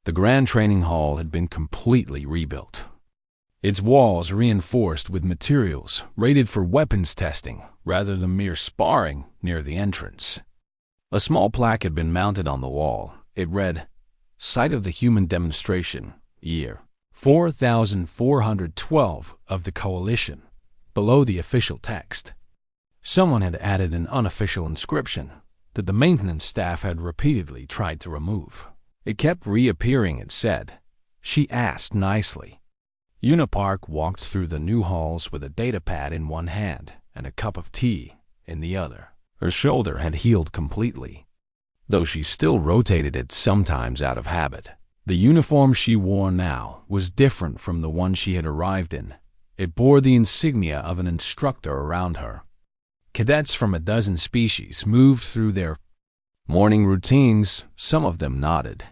The Grand Training Hall had been completely rebuilt. Its walls reinforced with materials rated for weapons testing rather than mere sparring near the entrance. A small plaque had been mounted on the wall. It read, "Site of the Human Demonstration, Year 4412 of the Coalition," below the official text. Someone had added an unofficial inscription that the maintenance staff had repeatedly tried to remove. It kept reappearing, it said. She asked nicely. Una Park walked through the new halls with a data pad in one hand and a cup of tea in the other. Her shoulder had healed completely, though she still rotated it sometimes out of habit. The uniform she wore now was different from the one she had arrived in. It bore the insignia of an instructor around her. Cadets from a dozen species moved through their morning routines. Some of them nodded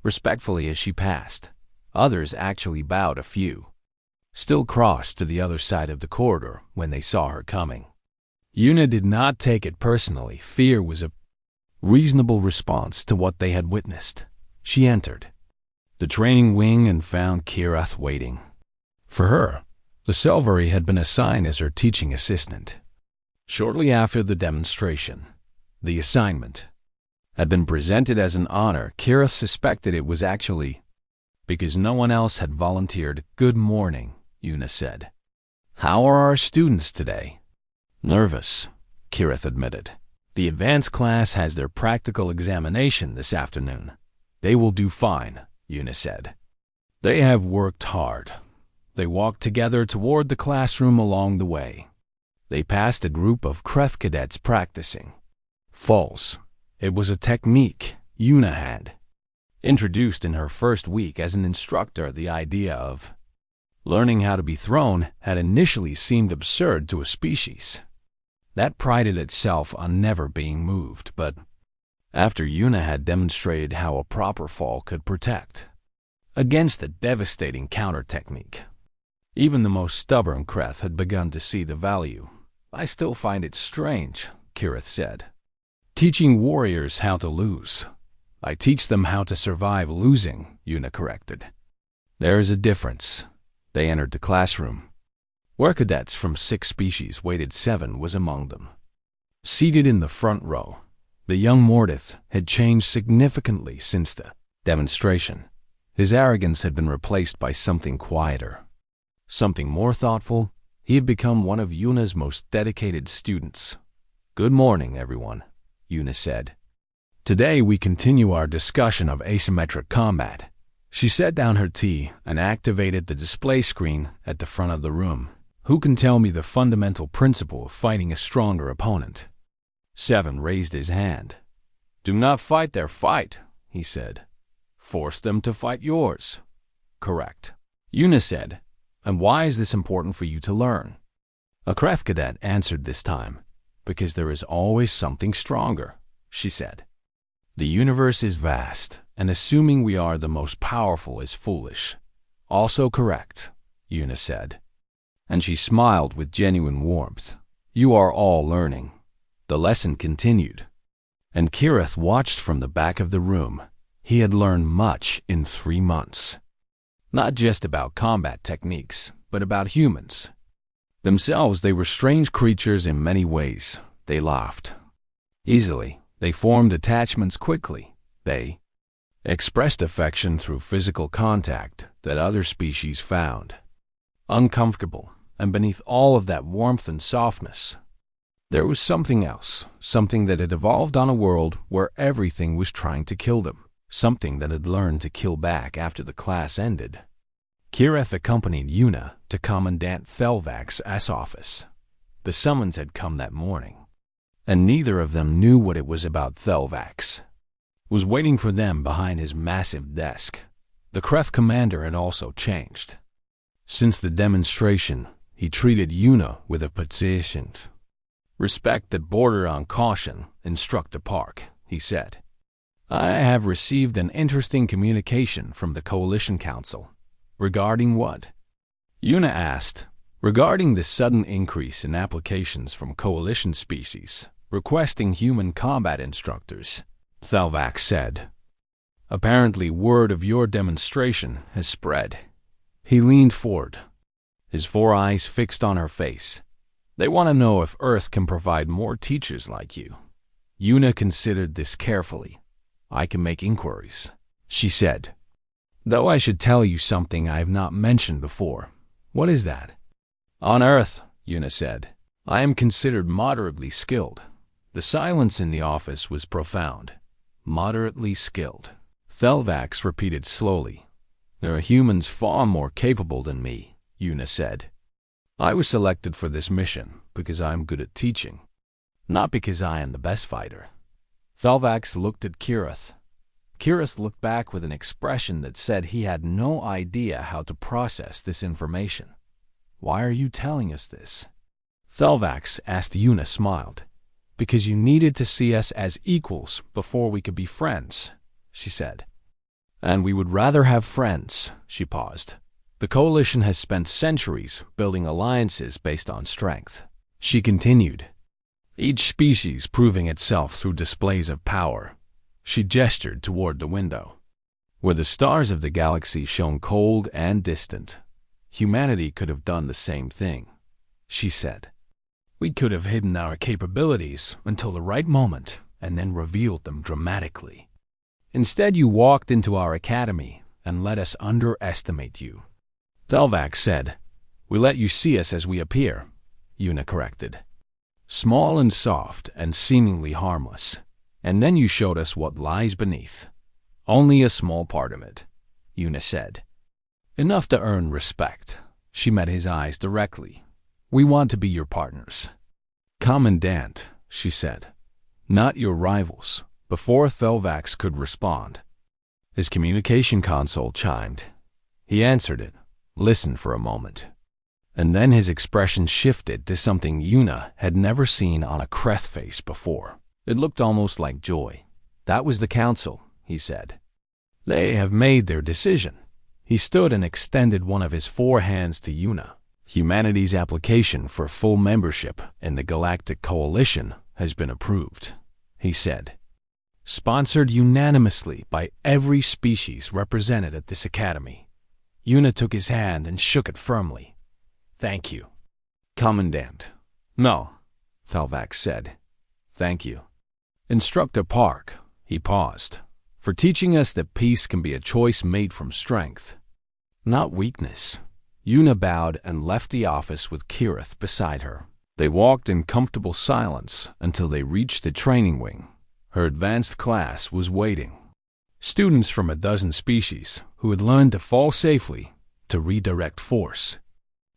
respectfully as she passed. Others actually bowed. A few still crossed to the other side of the corridor when they saw her coming. Una did not take it personally. Fear was a reasonable response to what they had witnessed. She entered the training wing and found Kirith waiting. For her, the Selvari had been assigned as her teaching assistant. Shortly after the demonstration, the assignment had been presented as an honor. Kirith suspected it was actually because no one else had volunteered. "Good morning," Una said. "How are our students today?" "Nervous," Kirith admitted. "The advanced class has their practical examination this afternoon. They will do fine," Una said. "They have worked hard." They walked together toward the classroom. Along the way, they passed a group of Kreth cadets practicing falls. It was a technique Una had introduced in her first week as an instructor. The idea of learning how to be thrown had initially seemed absurd to a species that prided itself on never being moved, but after Una had demonstrated how a proper fall could protect against a devastating counter technique, even the most stubborn Kreth had begun to see the value. "I still find it strange," Kirith said, "teaching warriors how to lose." "I teach them how to survive losing," Una corrected. "There is a difference." They entered the classroom, where cadets from 6 species waited. 7 was among them. Seated in the front row, the young Mordith had changed significantly since the demonstration. His arrogance had been replaced by something quieter, something more thoughtful. He had become one of Una's most dedicated students. "Good morning, everyone," Una said. "Today we continue our discussion of asymmetric combat." She set down her tea and activated the display screen at the front of the room. "Who can tell me the fundamental principle of fighting a stronger opponent?" 7 raised his hand. "Do not fight their fight," he said. "Force them to fight yours." "Correct," Una said. "And why is this important for you to learn?" A Kreth cadet answered this time. "Because there is always something stronger," she said. "The universe is vast, and assuming we are the most powerful is foolish." "Also correct," Una said. And she smiled with genuine warmth. "You are all learning." The lesson continued, and Kirith watched from the back of the room. He had learned much in 3 months. Not just about combat techniques, but about humans. Themselves, they were strange creatures in many ways. They laughed easily. They formed attachments quickly. They expressed affection through physical contact that other species found uncomfortable. And beneath all of that warmth and softness, there was something else, something that had evolved on a world where everything was trying to kill them, something that had learned to kill back after the class ended. Kirith accompanied Una to Commandant Thelvak's office. The summons had come that morning, and neither of them knew what it was about. Thelvak's was waiting for them behind his massive desk. The Kreth commander had also changed. Since the demonstration, he treated Una with a patient respect that bordered on caution. "Instructor Park," he said, "I have received an interesting communication from the Coalition Council." "Regarding what?" Una asked. "Regarding the sudden increase in applications from Coalition species requesting human combat instructors," Thelvak said. Apparently, word of your demonstration has spread. He leaned forward, his 4 eyes fixed on her face. They want to know if Earth can provide more teachers like you. Yuna considered this carefully. I can make inquiries, she said. Though I should tell you something I have not mentioned before. What is that? On Earth, Yuna said, I am considered moderately skilled. The silence in the office was profound. Moderately skilled. Thelvax repeated slowly. There are humans far more capable than me, Yuna said. I was selected for this mission because I am good at teaching, not because I am the best fighter. Thelvax looked at Kirith. Kirith looked back with an expression that said he had no idea how to process this information. Why are you telling us this? Thelvax asked. Yuna smiled. Because you needed to see us as equals before we could be friends, she said. And we would rather have friends, she paused. The Coalition has spent centuries building alliances based on strength. She continued, each species proving itself through displays of power. She gestured toward the window, where the stars of the galaxy shone cold and distant. Humanity could have done the same thing, she said. We could have hidden our capabilities until the right moment and then revealed them dramatically. Instead, you walked into our academy and let us underestimate you. Thelvax said, we let you see us as we appear, Yuna corrected. Small and soft and seemingly harmless. And then you showed us what lies beneath. Only a small part of it, Yuna said. Enough to earn respect. She met his eyes directly. We want to be your partners. Commandant, she said. Not your rivals. Before Thelvax could respond, his communication console chimed. He answered it, listened for a moment, and then his expression shifted to something Yuna had never seen on a Kreth face before. It looked almost like joy. That was the council, he said. They have made their decision. He stood and extended one of his 4 hands to Yuna. Humanity's application for full membership in the Galactic Coalition has been approved, he said. Sponsored unanimously by every species represented at this academy. Yuna took his hand and shook it firmly. Thank you. Commandant. No, Thelvax said. Thank you. Instructor Park, he paused, for teaching us that peace can be a choice made from strength, not weakness. Yuna bowed and left the office with Kirith beside her. They walked in comfortable silence until they reached the training wing. Her advanced class was waiting. Students from a dozen species who had learned to fall safely, to redirect force,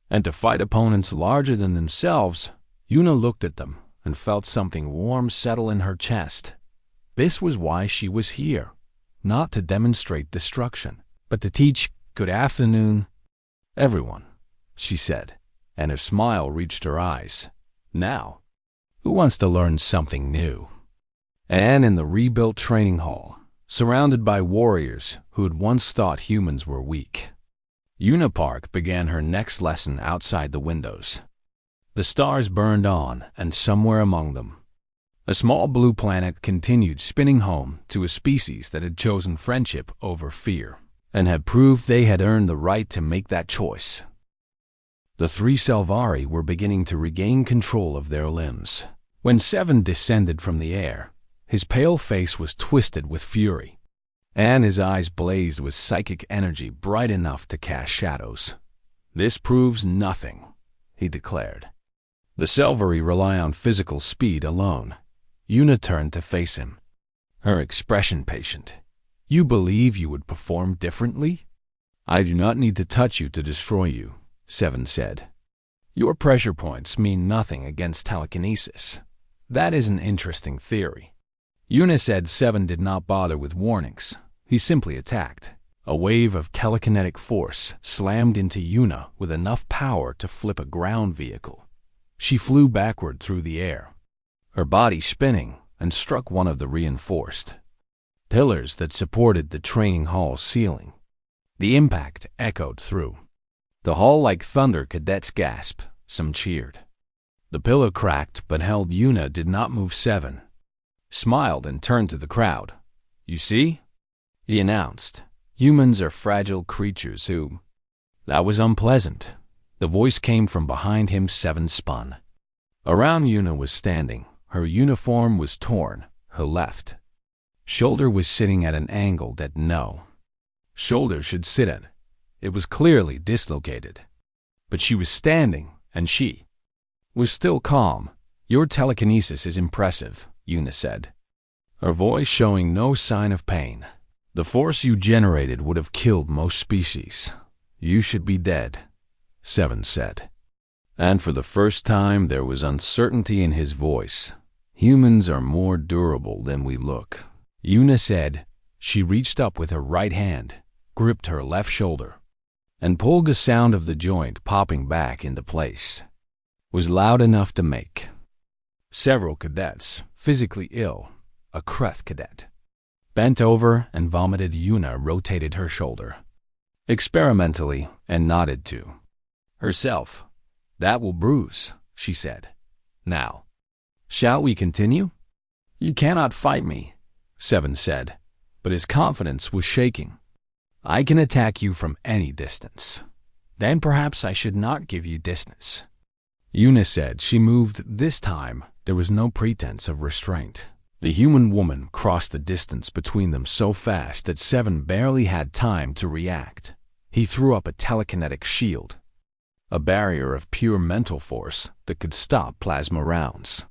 and to fight opponents larger than themselves. Yuna looked at them and felt something warm settle in her chest. This was why she was here, not to demonstrate destruction, but to teach. Good afternoon, everyone, she said, and her smile reached her eyes. Now, who wants to learn something new? And in the rebuilt training hall, surrounded by warriors who had once thought humans were weak, Yuna Park began her next lesson outside the windows. The stars burned on, and somewhere among them, a small blue planet continued spinning home to a species that had chosen friendship over fear, and had proved they had earned the right to make that choice. The 3 Selvari were beginning to regain control of their limbs. When Seven descended from the air, his pale face was twisted with fury, and his eyes blazed with psychic energy bright enough to cast shadows. This proves nothing, he declared. The Selvari rely on physical speed alone. Yuna turned to face him, her expression patient. You believe you would perform differently? I do not need to touch you to destroy you, Seven said. Your pressure points mean nothing against telekinesis. That is an interesting theory. Yuna said Seven did not bother with warnings. He simply attacked. A wave of telekinetic force slammed into Yuna with enough power to flip a ground vehicle. She flew backward through the air, her body spinning, and struck one of the reinforced pillars that supported the training hall ceiling. The impact echoed through the hall like thunder. Cadets gasped. Some cheered. The pillar cracked but held. Yuna did not move. Seven smiled and turned to the crowd. You see? he announced. Humans are fragile creatures who... That was unpleasant. The voice came from behind him. Seven spun. Around Una was standing. Her uniform was torn. Her left shoulder was sitting at an angle that no shoulder should sit at. It was clearly dislocated. But she was standing, and she was still calm. Your telekinesis is impressive, Una said, her voice showing no sign of pain. The force you generated would have killed most species. You should be dead, Seven said. And for the first time there was uncertainty in his voice. Humans are more durable than we look, Una said. She reached up with her right hand, gripped her left shoulder, and pulled. The sound of the joint popping back into place was loud enough to make several cadets physically ill. A Kreth cadet bent over and vomited. Una rotated her shoulder experimentally and nodded to herself. That will bruise, she said. Now, shall we continue? You cannot fight me, Seven said, but his confidence was shaking. I can attack you from any distance. Then perhaps I should not give you distance, Una said. She moved. This time there was no pretense of restraint. The human woman crossed the distance between them so fast that Seven barely had time to react. He threw up a telekinetic shield, a barrier of pure mental force that could stop plasma rounds.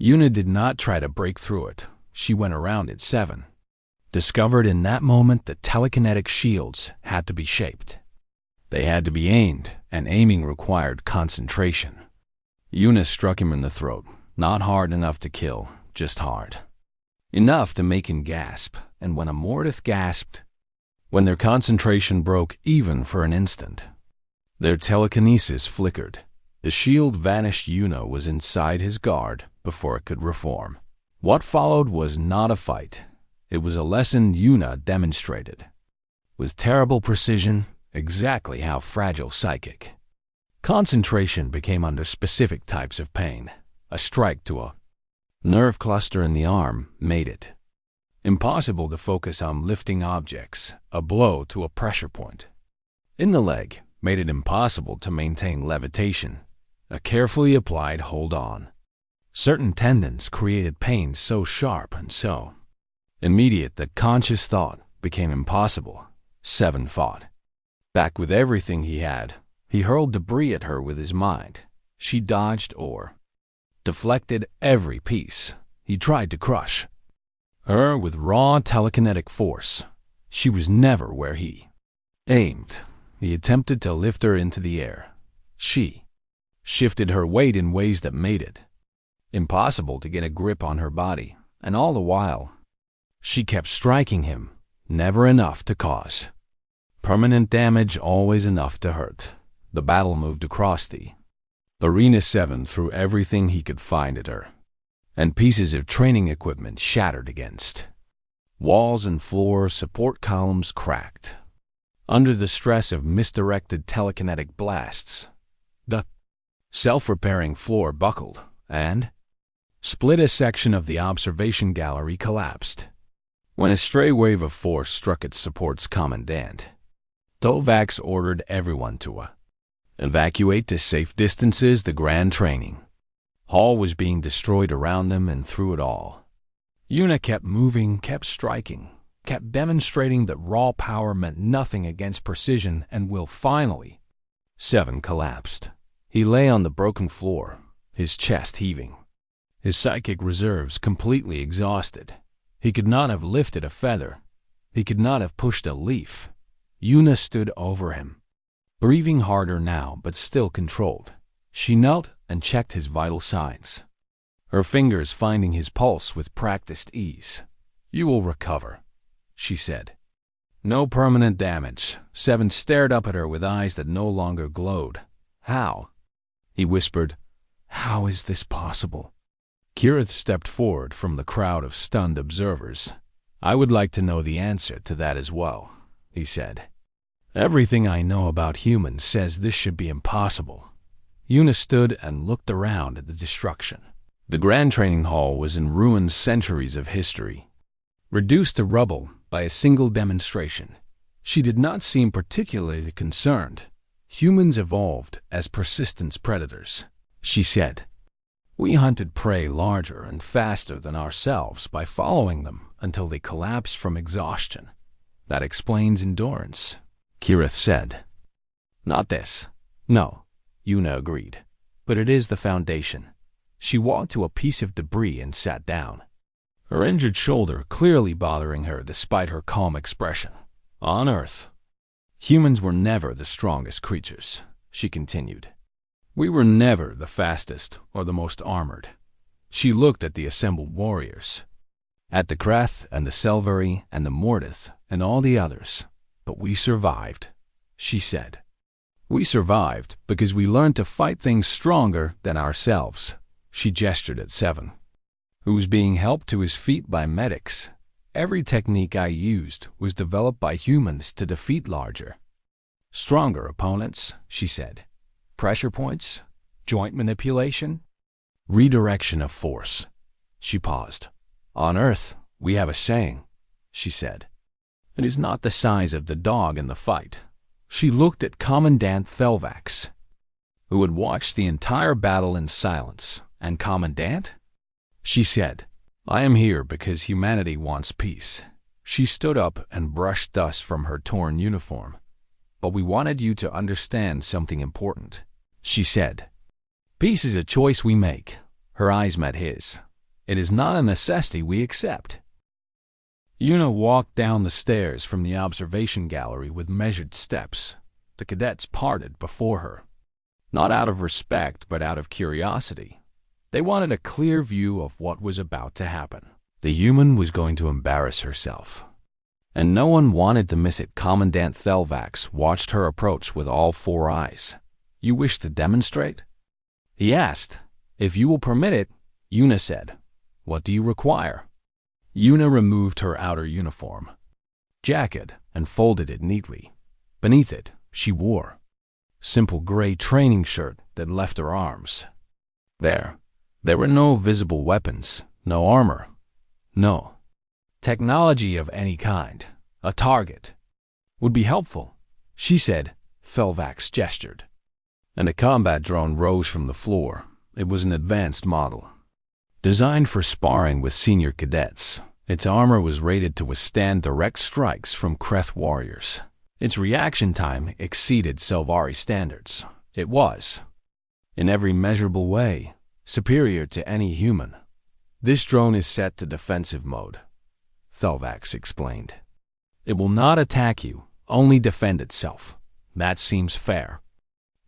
Una did not try to break through it. She went around it. Seven discovered in that moment that telekinetic shields had to be shaped. They had to be aimed, and aiming required concentration. Una struck him in the throat, not hard enough to kill, just hard enough to make him gasp, and when a Mortith gasped, when their concentration broke even for an instant, their telekinesis flickered. The shield vanished. Una was inside his guard before it could reform. What followed was not a fight. It was a lesson. Una demonstrated with terrible precision exactly how fragile psychic concentration became under specific types of pain. A strike to a nerve cluster in the arm made it impossible to focus on lifting objects. A blow to a pressure point in the leg made it impossible to maintain levitation. A carefully applied hold on certain tendons created pain so sharp and so immediate that conscious thought became impossible. Seven fought back with everything he had. He hurled debris at her with his mind. She dodged or deflected every piece. He tried to crush her with raw telekinetic force. She was never where he aimed. He attempted to lift her into the air. She shifted her weight in ways that made it impossible to get a grip on her body, and all the while, she kept striking him, never enough to cause permanent damage, always enough to hurt. The battle moved across the arena. Seven threw everything he could find at her, and pieces of training equipment shattered against walls and floor. Support columns cracked under the stress of misdirected telekinetic blasts. The self-repairing floor buckled and split. A section of the observation gallery collapsed when a stray wave of force struck its support's commandant. Tovax ordered everyone to evacuate to safe distances. The grand training hall was being destroyed around them, and through it all, Una kept moving, kept striking, kept demonstrating that raw power meant nothing against precision and will. Finally, Seven collapsed. He lay on the broken floor, his chest heaving, his psychic reserves completely exhausted. He could not have lifted a feather. He could not have pushed a leaf. Una stood over him, breathing harder now but still controlled. She knelt and checked his vital signs, her fingers finding his pulse with practiced ease. You will recover, she said. No permanent damage. Seven stared up at her with eyes that no longer glowed. How? He whispered. How is this possible? Kirith stepped forward from the crowd of stunned observers. I would like to know the answer to that as well, he said. Everything I know about humans says this should be impossible. Una stood and looked around at the destruction. The Grand Training Hall was in ruins. Centuries of history reduced to rubble. by a single demonstration. She did not seem particularly concerned. Humans evolved as persistent predators, she said. We hunted prey larger and faster than ourselves by following them until they collapsed from exhaustion. That explains endurance, Kirith said. Not this. No, Yuna agreed. But it is the foundation. She walked to a piece of debris and sat down, her injured shoulder clearly bothering her despite her calm expression. On Earth, humans were never the strongest creatures, she continued. We were never the fastest or the most armored. She looked at the assembled warriors, at the Kreth and the Selvari and the Mortith and all the others. But we survived, she said. We survived because we learned to fight things stronger than ourselves. She gestured at Seven, who was being helped to his feet by medics. Every technique I used was developed by humans to defeat larger, stronger opponents, she said. Pressure points, joint manipulation, redirection of force. She paused. On Earth, we have a saying, she said. It is not the size of the dog in the fight. She looked at Commandant Thelvax, who had watched the entire battle in silence. And Commandant? She said, I am here because humanity wants peace. She stood up and brushed dust from her torn uniform. But we wanted you to understand something important, she said. Peace is a choice we make. Her eyes met his. It is not a necessity we accept. Yuna walked down the stairs from the observation gallery with measured steps. The cadets parted before her, not out of respect but out of curiosity. They wanted a clear view of what was about to happen. The human was going to embarrass herself, and no one wanted to miss it. Commandant Thelvax watched her approach with all four eyes. You wish to demonstrate? He asked. If you will permit it, Yuna said. What do you require? Yuna removed her outer uniform, jacket, and folded it neatly. Beneath it, she wore simple gray training shirt that left her arms. There were no visible weapons, no armor, no technology of any kind. A target would be helpful, she said. Thelvax gestured, and a combat drone rose from the floor. It was an advanced model, designed for sparring with senior cadets. Its armor was rated to withstand direct strikes from Kreth warriors. Its reaction time exceeded Selvari standards. It was, in every measurable way, superior to any human. This drone is set to defensive mode, Thelvax explained. It will not attack you, only defend itself. That seems fair.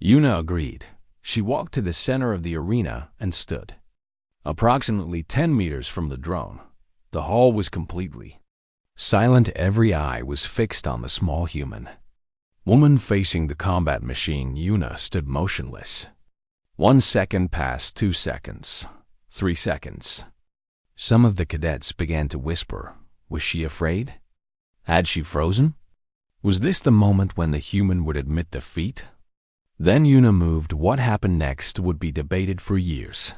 Yuna agreed. She walked to the center of the arena and stood. Approximately 10 meters from the drone, the hall was completely silent. Every eye was fixed on the small human woman facing the combat machine. Yuna stood motionless. 1 second passed, 2 seconds, 3 seconds. Some of the cadets began to whisper. Was she afraid? Had she frozen? Was this the moment when the human would admit defeat? Then Yuna moved. What happened next would be debated for years.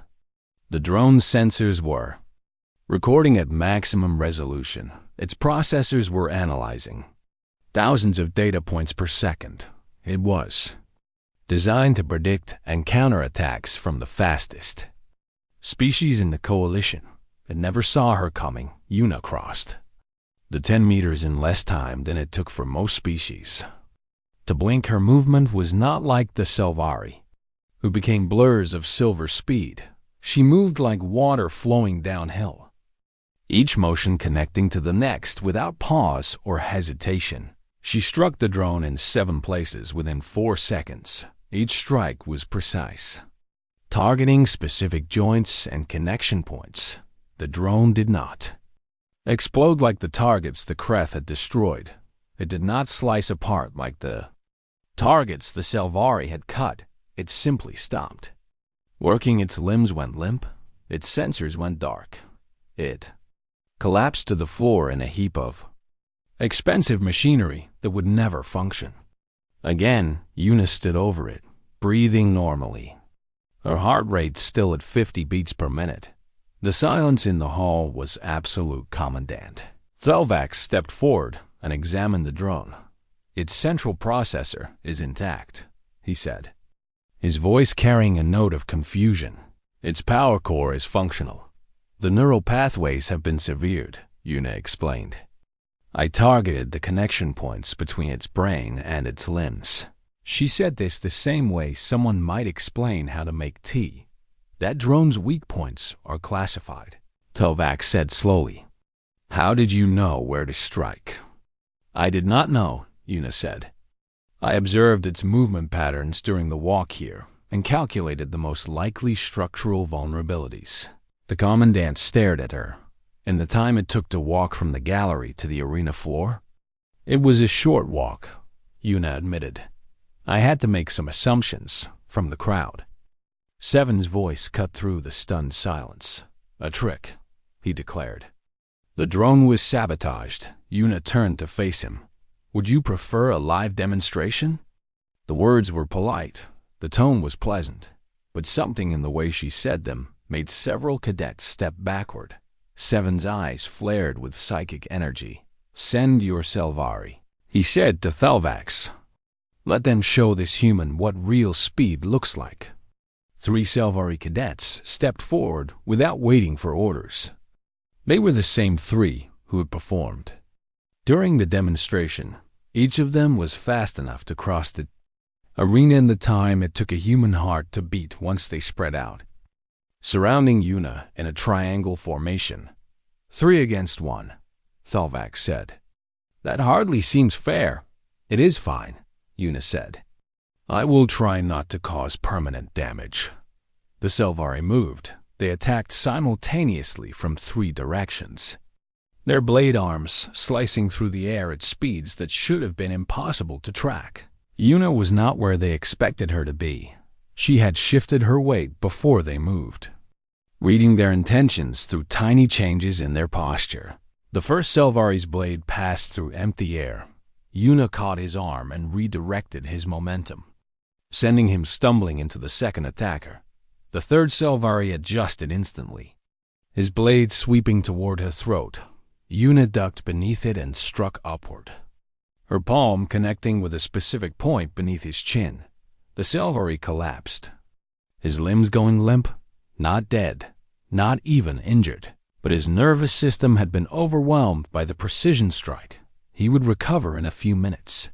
The drone's sensors were recording at maximum resolution. Its processors were analyzing thousands of data points per second. It was designed to predict and counter attacks from the fastest species in the coalition. It never saw her coming. Yuna crossed the 10 meters in less time than it took for most species to blink. Her movement was not like the Selvari, who became blurs of silver speed. She moved like water flowing downhill, each motion connecting to the next without pause or hesitation. She struck the drone in 7 places within 4 seconds. Each strike was precise, targeting specific joints and connection points. The drone did not explode like the targets the Kreth had destroyed. It did not slice apart like the targets the Selvari had cut. It simply stopped working. Its limbs went limp. Its sensors went dark. It collapsed to the floor in a heap of expensive machinery that would never function. Again, Yuna stood over it, breathing normally, her heart rate still at 50 beats per minute. The silence in the hall was absolute. Commandant Thelvax stepped forward and examined the drone. Its central processor is intact, he said, his voice carrying a note of confusion. Its power core is functional. The neural pathways have been severed, Yuna explained. I targeted the connection points between its brain and its limbs. She said this the same way someone might explain how to make tea. That drone's weak points are classified, Thelvax said slowly. How did you know where to strike? I did not know, Yuna said. I observed its movement patterns during the walk here and calculated the most likely structural vulnerabilities. The commandant stared at her. In the time it took to walk from the gallery to the arena floor? It was a short walk, Yuna admitted. I had to make some assumptions from the crowd. Seven's voice cut through the stunned silence. A trick, he declared. The drone was sabotaged. Yuna turned to face him. Would you prefer a live demonstration? The words were polite. The tone was pleasant. But something in the way she said them made several cadets step backward. Seven's eyes flared with psychic energy. Send your Selvari, he said to Thelvax. Let them show this human what real speed looks like. 3 Selvari cadets stepped forward without waiting for orders. They were the same 3 who had performed. During the demonstration, each of them was fast enough to cross the arena in the time it took a human heart to beat once they spread out. Surrounding Yuna in a triangle formation. 3 against 1, Thelvax said. That hardly seems fair. It is fine, Yuna said. I will try not to cause permanent damage. The Selvari moved. They attacked simultaneously from 3 directions. Their blade arms slicing through the air at speeds that should have been impossible to track. Yuna was not where they expected her to be. She had shifted her weight before they moved, reading their intentions through tiny changes in their posture. The first Selvari's blade passed through empty air. Yuna caught his arm and redirected his momentum, sending him stumbling into the second attacker. The third Selvari adjusted instantly, his blade sweeping toward her throat. Yuna ducked beneath it and struck upward, her palm connecting with a specific point beneath his chin. The Selvari collapsed, his limbs going limp, not dead, not even injured, but his nervous system had been overwhelmed by the precision strike. He would recover in a few minutes.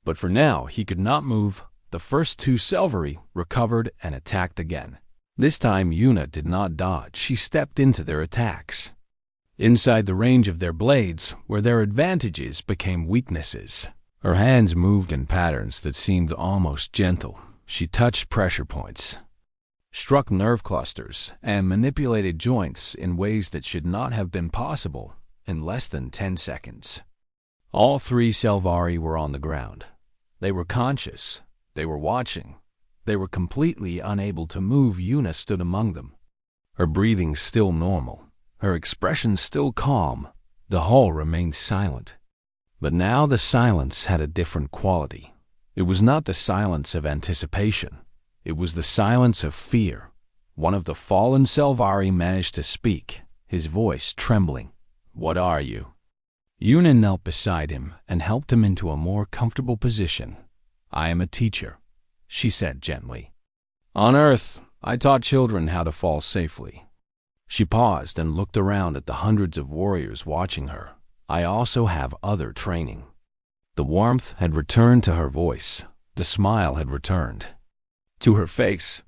But for now, he could not move. The first 2 Selvari recovered and attacked again. This time, Yuna did not dodge. She stepped into their attacks. Inside the range of their blades, where their advantages became weaknesses. Her hands moved in patterns that seemed almost gentle. She touched pressure points, struck nerve clusters, and manipulated joints in ways that should not have been possible in less than 10 seconds. All 3 Selvari were on the ground. They were conscious. They were watching. They were completely unable to move. Yuna stood among them, her breathing still normal, her expression still calm. The hall remained silent. But now the silence had a different quality. It was not the silence of anticipation. It was the silence of fear. One of the fallen Selvari managed to speak, his voice trembling. What are you? Yuna knelt beside him and helped him into a more comfortable position. I am a teacher, she said gently. On Earth, I taught children how to fall safely. She paused and looked around at the hundreds of warriors watching her. I also have other training. The warmth had returned to her voice. The smile had returned to her face.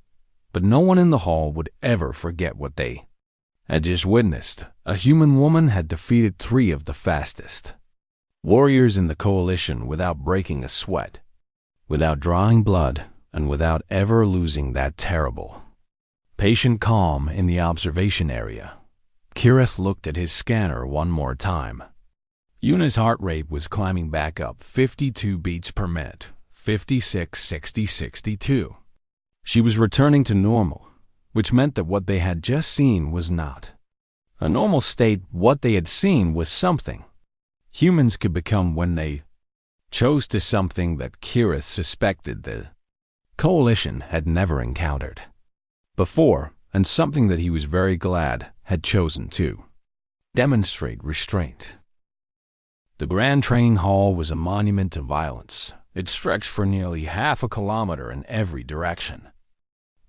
But no one in the hall would ever forget what they had just witnessed. A human woman had defeated 3 of the fastest warriors in the coalition without breaking a sweat, without drawing blood, and without ever losing that terrible, patient calm in the observation area. Kirith looked at his scanner one more time. Yuna's heart rate was climbing back up 52 beats per minute, 56, 60, 62. She was returning to normal, which meant that what they had just seen was not a normal state. What they had seen was something humans could become when they chose to, something that Kirith suspected the coalition had never encountered before, and something that he was very glad had chosen to demonstrate restraint. The Grand Training Hall was a monument to violence. It stretched for nearly half a kilometer in every direction,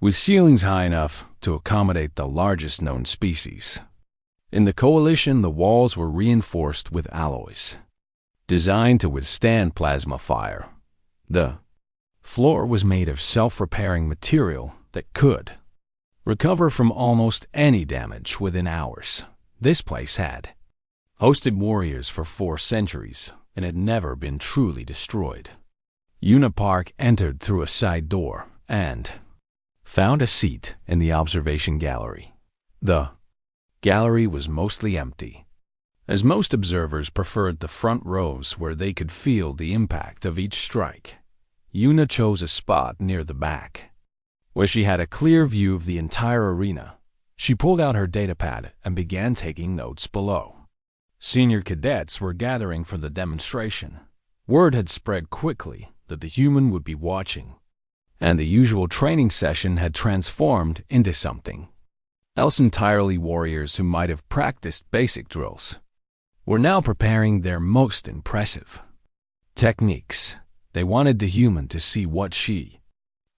with ceilings high enough to accommodate the largest known species. In the Coalition, the walls were reinforced with alloys, designed to withstand plasma fire. The floor was made of self-repairing material that could recover from almost any damage within hours. This place had hosted warriors for 4 centuries and had never been truly destroyed. Una Park entered through a side door and found a seat in the observation gallery. The gallery was mostly empty, as most observers preferred the front rows where they could feel the impact of each strike. Una chose a spot near the back, where she had a clear view of the entire arena. She pulled out her datapad and began taking notes below. Senior cadets were gathering for the demonstration. Word had spread quickly that the human would be watching, and the usual training session had transformed into something else entirely. Warriors who might have practiced basic drills were now preparing their most impressive techniques. They wanted the human to see what she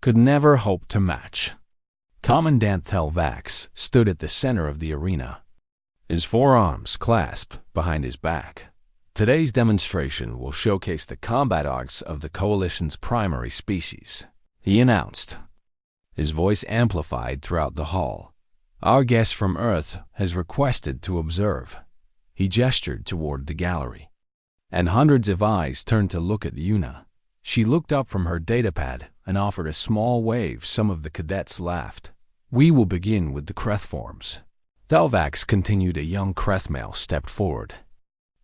could never hope to match. Commandant Thelvax stood at the center of the arena, his forearms clasped behind his back. Today's demonstration will showcase the combat arts of the Coalition's primary species, he announced, his voice amplified throughout the hall. Our guest from Earth has requested to observe. He gestured toward the gallery, and hundreds of eyes turned to look at Una. She looked up from her datapad and offered a small wave. Some of the cadets laughed. We will begin with the Kreth forms. Thelvax continued. A young Kreth male stepped forward,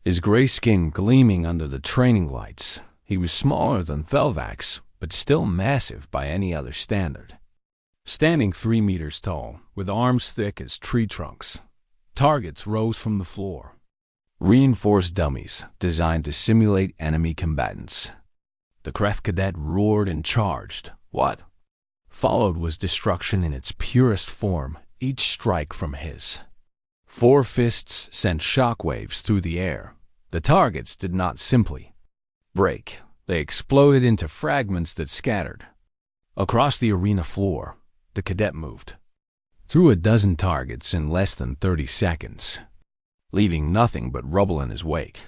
his gray skin gleaming under the training lights. He was smaller than Thelvax, but still massive by any other standard. Standing 3 meters tall, with arms thick as tree trunks, targets rose from the floor. Reinforced dummies designed to simulate enemy combatants. The Kreth cadet roared and charged. What followed was destruction in its purest form. Each strike from his 4 fists sent shockwaves through the air. The targets did not simply break. They exploded into fragments that scattered across the arena floor. The cadet moved through a dozen targets in less than 30 seconds, leaving nothing but rubble in his wake.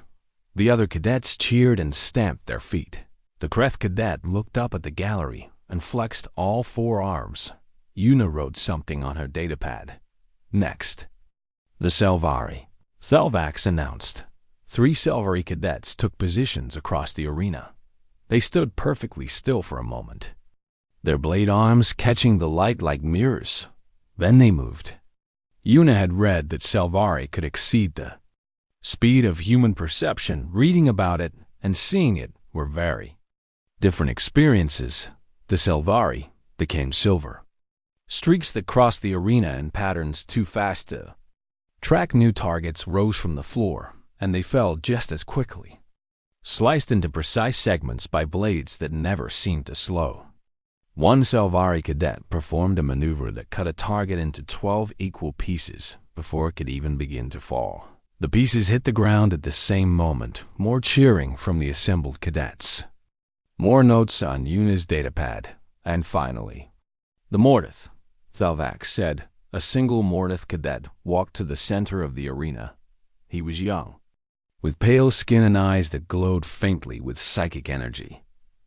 The other cadets cheered and stamped their feet. The Kreth cadet looked up at the gallery and flexed all 4 arms. Una wrote something on her datapad. Next, the Selvari. Thelvax announced. 3 Selvari cadets took positions across the arena. They stood perfectly still for a moment, their blade arms catching the light like mirrors. Then they moved. Una had read that Selvari could exceed the speed of human perception. Reading about it and seeing it were very different experiences. The Selvari became silver streaks that crossed the arena in patterns too fast to track. New targets rose from the floor, and they fell just as quickly, sliced into precise segments by blades that never seemed to slow. One Selvari cadet performed a maneuver that cut a target into 12 equal pieces before it could even begin to fall. The pieces hit the ground at the same moment. More cheering from the assembled cadets. More notes on Una's datapad. And finally, the Mortith. Thelvax said. A single Mortith cadet walked to the center of the arena. He was young, with pale skin and eyes that glowed faintly with psychic energy.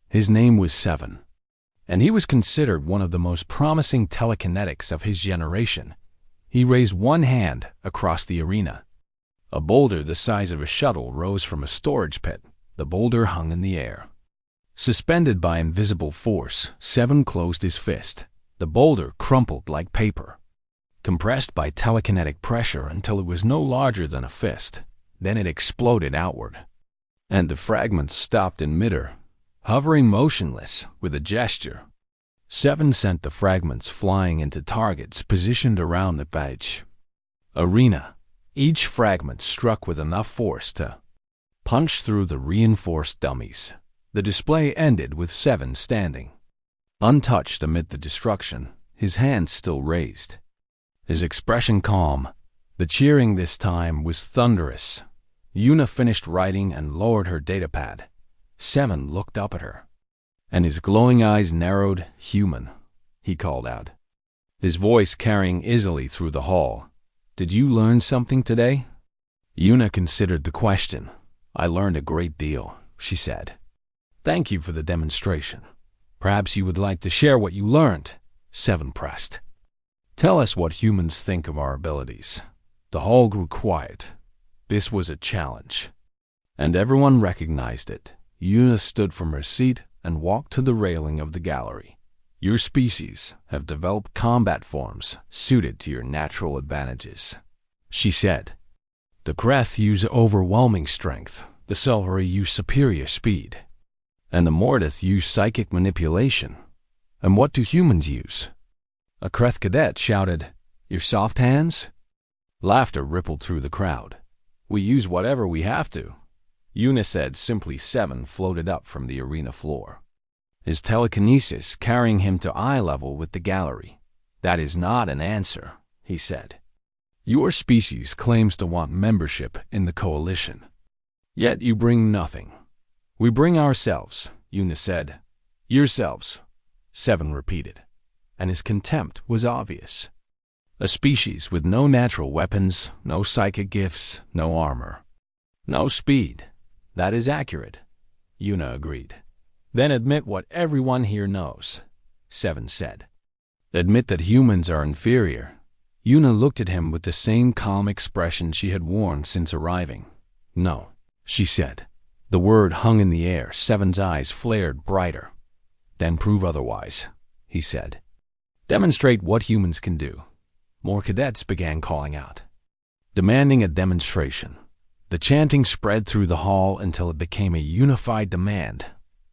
His name was Seven, and he was considered one of the most promising telekinetics of his generation. He raised one hand across the arena. A boulder the size of a shuttle rose from a storage pit. The boulder hung in the air, suspended by invisible force. Seven closed his fist. The boulder crumpled like paper, compressed by telekinetic pressure until it was no larger than a fist. Then it exploded outward, and the fragments stopped in midair, hovering motionless. With a gesture, Seven sent the fragments flying into targets positioned around the badge arena. Each fragment struck with enough force to punch through the reinforced dummies. The display ended with Seven standing untouched amid the destruction, his hands still raised, his expression calm. The cheering this time was thunderous. Yuna finished writing and lowered her datapad. Seven looked up at her, and his glowing eyes narrowed. "Human," he called out, his voice carrying easily through the hall. "Did you learn something today?" Yuna considered the question. "I learned a great deal," she said. "Thank you for the demonstration. Perhaps you would like to share what you learned," Seven pressed. "Tell us what humans think of our abilities." The hall grew quiet. This was a challenge, and everyone recognized it. Yuna stood from her seat and walked to the railing of the gallery. "Your species have developed combat forms suited to your natural advantages," she said. "The Kreth use overwhelming strength, the Silvery use superior speed, and the Mortith use psychic manipulation. And what do humans use?" A Kreth cadet shouted, "Your soft hands?" Laughter rippled through the crowd. "We use whatever we have to," Yuna said simply. Seven floated up from the arena floor, his telekinesis carrying him to eye level with the gallery. "That is not an answer," he said. "Your species claims to want membership in the coalition, yet you bring nothing." "We bring ourselves," Yuna said. "Yourselves," Seven repeated, and his contempt was obvious. "A species with no natural weapons, no psychic gifts, no armor, no speed. That is accurate," Yuna agreed. "Then admit what everyone here knows," Seven said. "Admit that humans are inferior." Yuna looked at him with the same calm expression she had worn since arriving. "No," she said. The word hung in the air. Seven's eyes flared brighter. "Then prove otherwise," he said. "Demonstrate what humans can do." More cadets began calling out, demanding a demonstration. The chanting spread through the hall until it became a unified demand.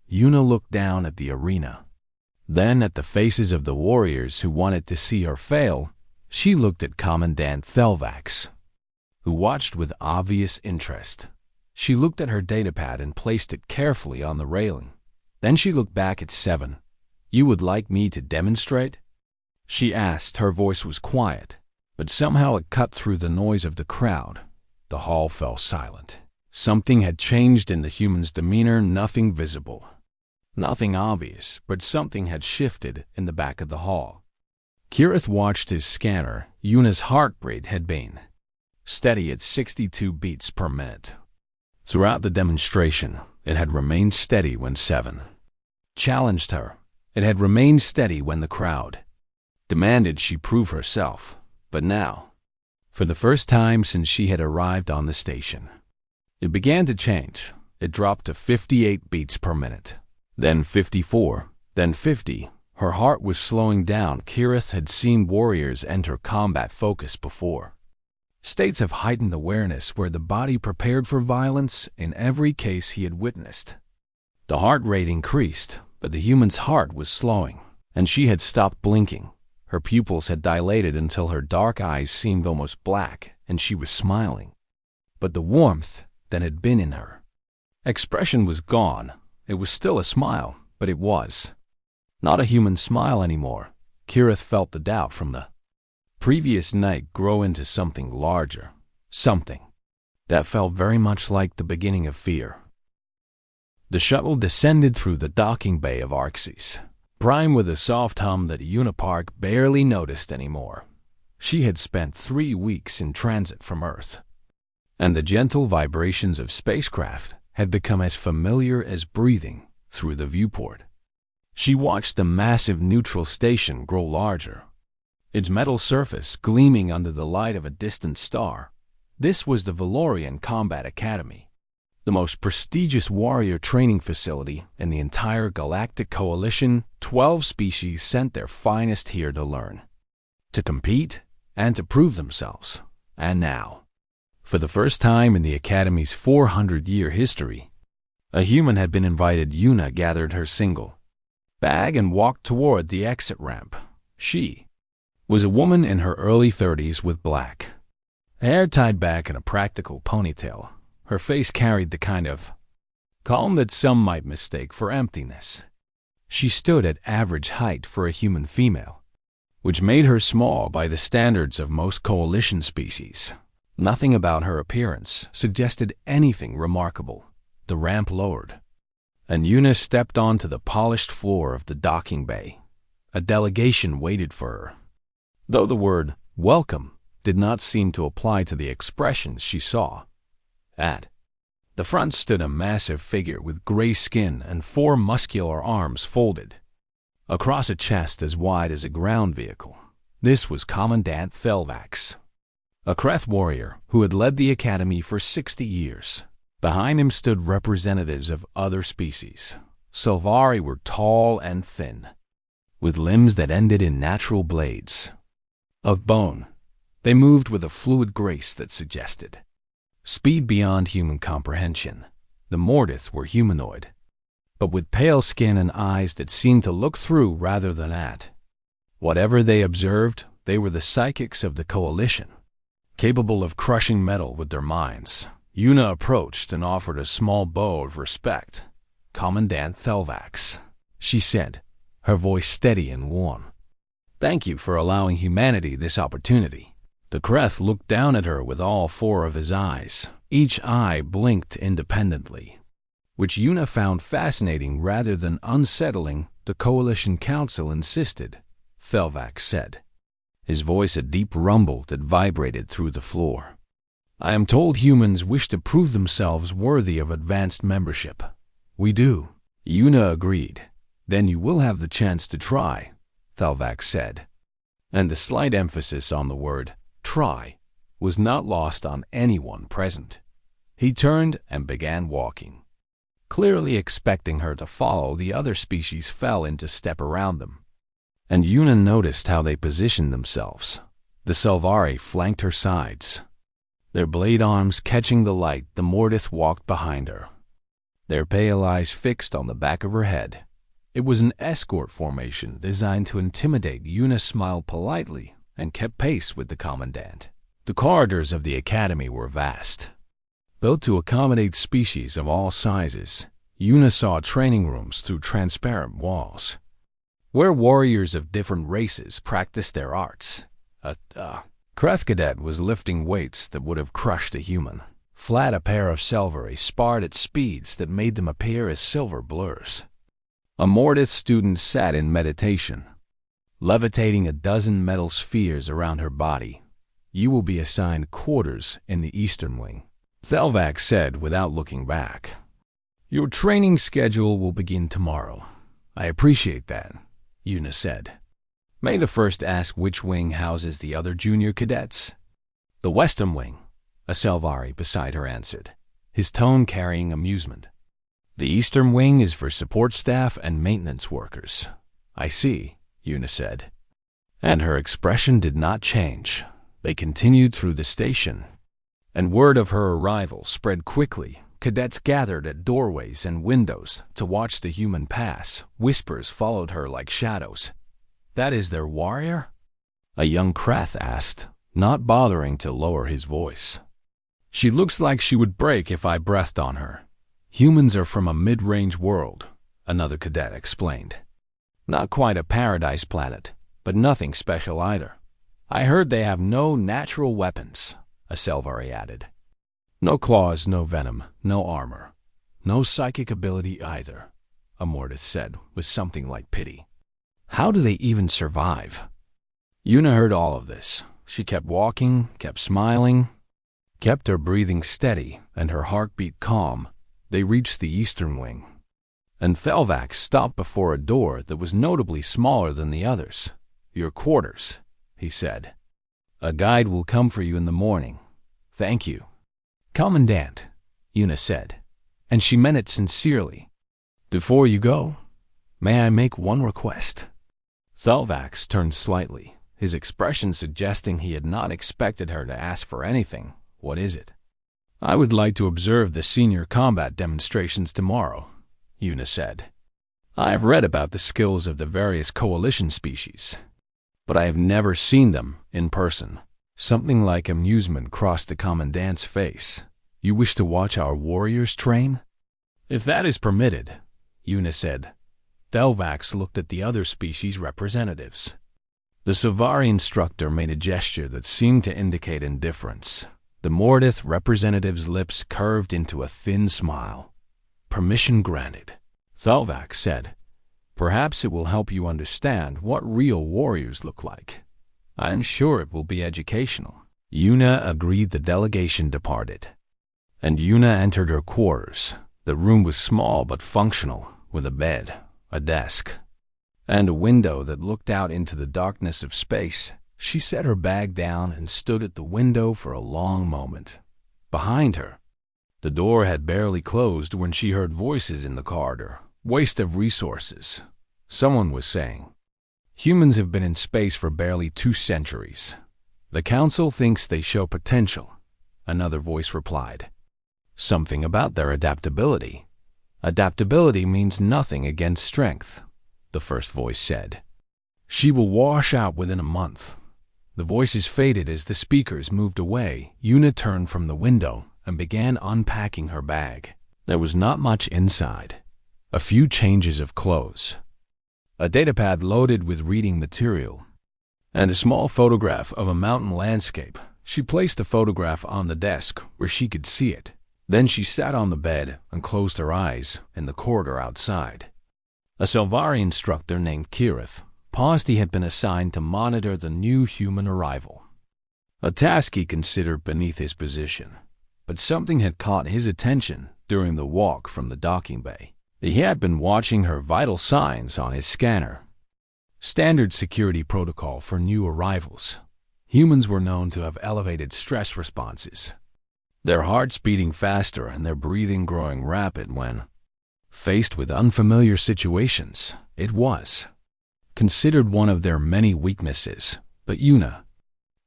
Yuna looked down at the arena, then at the faces of the warriors who wanted to see her fail. She looked at Commandant Thelvax, who watched with obvious interest. She looked at her datapad and placed it carefully on the railing. Then she looked back at Seven. "You would like me to demonstrate?" she asked. Her voice was quiet, but somehow it cut through the noise of the crowd. The hall fell silent. Something had changed in the human's demeanor, nothing visible, nothing obvious, but something had shifted in the back of the hall. Kirith watched his scanner. Yuna's heart rate had been steady at 62 beats per minute. Throughout the demonstration, it had remained steady when Seven challenged her. It had remained steady when the crowd demanded she prove herself. But now, for the first time since she had arrived on the station, it began to change. It dropped to 58 beats per minute, then 54, then 50. Her heart was slowing down. Kirith had seen warriors enter combat focus before. States of heightened awareness where the body prepared for violence in every case he had witnessed. The heart rate increased, but the human's heart was slowing, and she had stopped blinking. Her pupils had dilated until her dark eyes seemed almost black, and she was smiling. But the warmth that had been in her expression was gone. It was still a smile, but it was not a human smile anymore. Kirith felt the doubt from the previous night grow into something larger, something that felt very much like the beginning of fear. The shuttle descended through the docking bay of Arxes, Prime with a soft hum that Unipark barely noticed anymore. She had spent 3 weeks in transit from Earth, and the gentle vibrations of spacecraft had become as familiar as breathing through the viewport. She watched the massive neutral station grow larger, its metal surface gleaming under the light of a distant star. This was the Valorian Combat Academy, the most prestigious warrior training facility in the entire Galactic Coalition. 12 species sent their finest here to learn, to compete, and to prove themselves. And now, for the first time in the Academy's 400-year history, a human had been invited. Yuna gathered her single bag and walked toward the exit ramp. She was a woman in her early 30s with black hair tied back in a practical ponytail. Her face carried the kind of calm that some might mistake for emptiness. She stood at average height for a human female, which made her small by the standards of most coalition species. Nothing about her appearance suggested anything remarkable. The ramp lowered, and Yuna stepped onto the polished floor of the docking bay. A delegation waited for her, though the word "welcome" did not seem to apply to the expressions she saw. At the front stood a massive figure with gray skin and 4 muscular arms folded across a chest as wide as a ground vehicle. This was Commandant Thelvax, a Kreth warrior who had led the academy for 60 years. Behind him stood representatives of other species. Sylvari were tall and thin, with limbs that ended in natural blades of bone. They moved with a fluid grace that suggested speed beyond human comprehension. The Mortith were humanoid, but with pale skin and eyes that seemed to look through rather than at. Whatever they observed, they were the psychics of the Coalition, capable of crushing metal with their minds. Yuna approached and offered a small bow of respect. "Commandant Thelvax," she said, her voice steady and warm. "Thank you for allowing humanity this opportunity." The Kreth looked down at her with all 4 of his eyes. Each eye blinked independently, which Yuna found fascinating rather than unsettling. "The Coalition Council insisted," Thelvax said, his voice a deep rumble that vibrated through the floor. "I am told humans wish to prove themselves worthy of advanced membership." "We do," Yuna agreed. "Then you will have the chance to try," Thelvax said, and the slight emphasis on the word "try" was not lost on anyone present. He turned and began walking. Clearly expecting her to follow, the other species fell into step around them, and Yuna noticed how they positioned themselves. The Sylvari flanked her sides, their blade arms catching the light. The Mortith walked behind her, their pale eyes fixed on the back of her head. It was an escort formation designed to intimidate. Yuna smiled politely and kept pace with the Commandant. The corridors of the academy were vast, built to accommodate species of all sizes. Yuna saw training rooms through transparent walls, where warriors of different races practiced their arts. A Kreth cadet was lifting weights that would have crushed a human. Flat, a pair of Sylvari sparred at speeds that made them appear as silver blurs. A Mortith student sat in meditation, levitating a dozen metal spheres around her body. "You will be assigned quarters in the Eastern Wing," Thelvax said without looking back. "Your training schedule will begin tomorrow." "I appreciate that," Yuna said. "May the first ask which wing houses the other junior cadets?" "The Western Wing," a Sylvari beside her answered, his tone carrying amusement. "The Eastern Wing is for support staff and maintenance workers." "I see," Yuna said, and her expression did not change. They continued through the station, and word of her arrival spread quickly. Cadets gathered at doorways and windows to watch the human pass. Whispers followed her like shadows. "That is their warrior?" a young Kreth asked, not bothering to lower his voice. "She looks like she would break if I breathed on her." "Humans are from a mid-range world," another cadet explained. "Not quite a paradise planet, but nothing special either. I heard they have no natural weapons," a Sylvari added. "No claws, no venom, no armor. No psychic ability either," a Mortith said with something like pity. "How do they even survive?" Yuna heard all of this. She kept walking, kept smiling, kept her breathing steady and her heartbeat calm. They reached the Eastern Wing, and Thelvax stopped before a door that was notably smaller than the others. "Your quarters," he said. "A guide will come for you in the morning." "Thank you." "Commandant," Yuna said, and she meant it sincerely. "Before you go, may I make one request?" Thelvax turned slightly, his expression suggesting he had not expected her to ask for anything. "What is it?" "I would like to observe the senior combat demonstrations tomorrow," Yuna said. "I have read about the skills of the various coalition species, but I have never seen them in person." Something like amusement crossed the Commandant's face. "You wish to watch our warriors train?" "If that is permitted," Yuna said. Thelvax looked at the other species representatives. The Sylvari instructor made a gesture that seemed to indicate indifference. The Mordith representative's lips curved into a thin smile. "Permission granted," Thelvac said. "Perhaps it will help you understand what real warriors look like. I am sure it will be educational." Yuna agreed. The delegation departed, and Yuna entered her quarters. The room was small but functional, with a bed, a desk, and a window that looked out into the darkness of space. She set her bag down and stood at the window for a long moment. Behind her, the door had barely closed when she heard voices in the corridor. "Waste of resources," someone was saying. "Humans have been in space for barely 2 centuries. The Council thinks they show potential," another voice replied. "Something about their adaptability. Adaptability means nothing against strength," the first voice said. "She will wash out within a month." The voices faded as the speakers moved away. Yuna turned from the window and began unpacking her bag. There was not much inside. A few changes of clothes, a datapad loaded with reading material, and a small photograph of a mountain landscape. She placed the photograph on the desk where she could see it. Then she sat on the bed and closed her eyes in the corridor outside. A Selvari instructor named Kirith paused. He had been assigned to monitor the new human arrival, a task he considered beneath his position. But something had caught his attention during the walk from the docking bay. He had been watching her vital signs on his scanner. Standard security protocol for new arrivals. Humans were known to have elevated stress responses, their hearts beating faster and their breathing growing rapid when faced with unfamiliar situations. It was considered one of their many weaknesses, but Yuna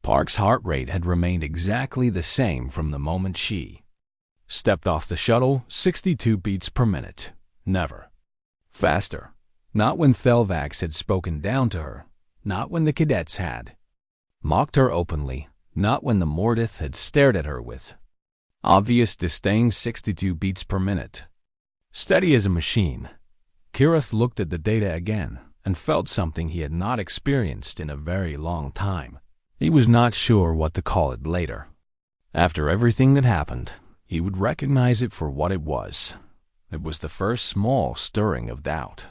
Park's heart rate had remained exactly the same from the moment she stepped off the shuttle. 62 beats per minute. Never faster. Not when Thelvax had spoken down to her, not when the cadets had mocked her openly, not when the Mordith had stared at her with obvious disdain. 62 beats per minute. Steady as a machine. Kirith looked at the data again and felt something he had not experienced in a very long time. He was not sure what to call it later. After everything that happened, he would recognize it for what it was. It was the first small stirring of doubt.